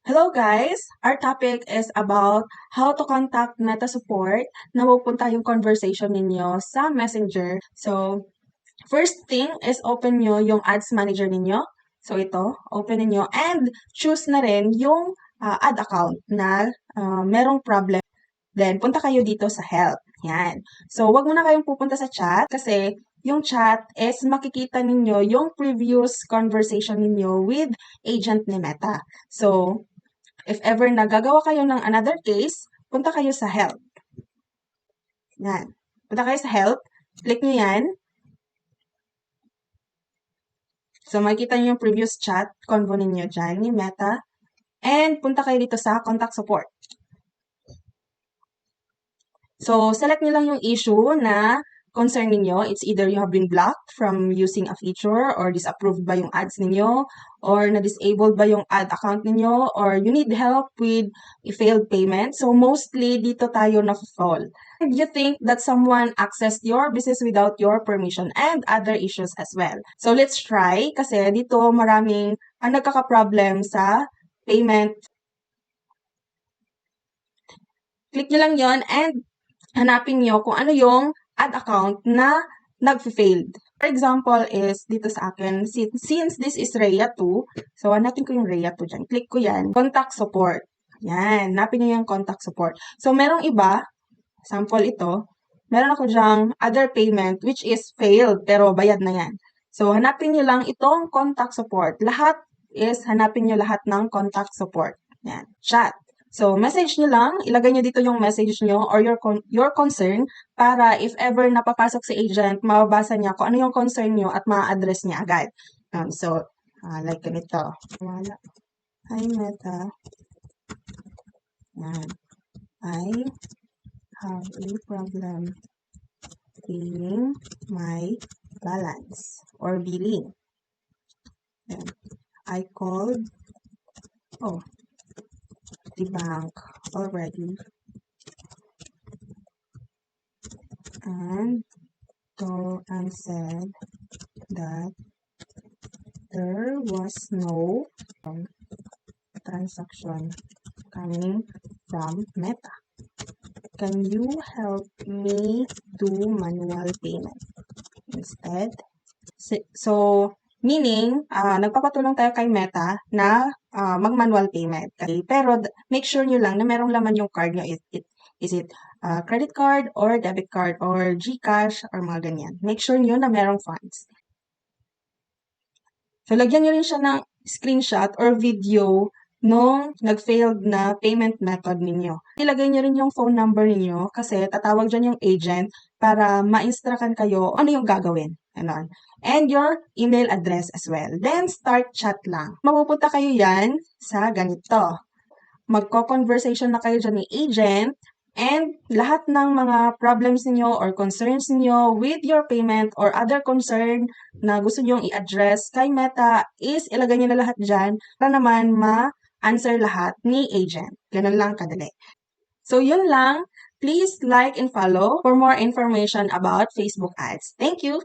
Hello guys! Our topic is about how to contact Meta support na mapupunta yung conversation ninyo sa Messenger. So, first thing is open nyo yung ads manager ninyo. So, ito, open ninyo and choose na rin yung ad account na merong problem. Then, punta kayo dito sa help. Yan. So, wag muna kayong pupunta sa chat kasi yung chat is makikita ninyo yung previous conversation ninyo with agent ni Meta. So, if ever nagagawa kayo ng another case, punta kayo sa help. Yan. Punta kayo sa help. Click nyo yan. So, makikita nyo yung previous chat convo ninyo dyan ni Meta. And punta kayo dito sa contact support. So, select nyo lang yung issue na concern ninyo. It's either you have been blocked from using a feature or disapproved ba yung ads ninyo or na-disabled ba yung ad account ninyo or you need help with a failed payment. So, mostly dito tayo na-fall. And you think that someone accessed your business without your permission and other issues as well. So, let's try kasi dito maraming nagkaka-problem sa payment. Click nyo lang yon and hanapin nyo kung ano yung ad account na nag-failed. For example is, dito sa akin, since this is Rhea 2, so hanapin ko yung Rhea 2 dyan. Click ko yan, contact support. Yan, hanapin nyo yung contact support. So, merong iba, sample ito, meron ako dyang other payment which is failed, pero bayad na yan. So, hanapin nyo lang itong contact support. Lahat is, hanapin nyo lahat ng contact support. Yan, chat. So, message nyo lang, ilagay nyo dito yung message nyo or your concern para if ever napapasok si agent, mababasa niya kung ano yung concern nyo at ma-address niya agad. So, like ganito. Wala. Hi, Meta. Yan. I have a problem paying my balance or billing. Yan. I called the bank already and said that there was no transaction coming from Meta. Can you help me do manual payment instead? So, meaning, nagpapatulong tayo kay Meta na mag-manual payment. Okay? Pero make sure nyo lang na merong laman yung card nyo. Is it credit card or debit card or GCash or mga ganyan. Make sure nyo na merong funds. So, lagyan nyo rin siya ng screenshot or video nung nag-failed na payment method ninyo. Ilagay nyo rin yung phone number ninyo kasi tatawag dyan yung agent para ma-instructan kayo ano yung gagawin. Ganon. And your email address as well. Then, start chat lang. Mapupunta kayo yan sa ganito. Magko-conversation na kayo dyan ni agent and lahat ng mga problems niyo or concerns niyo with your payment or other concern na gusto niyo i-address kay Meta is ilagay niyo na lahat dyan para naman ma-answer lahat ni agent. Ganun lang kadali. So, yun lang. Please like and follow for more information about Facebook ads. Thank you!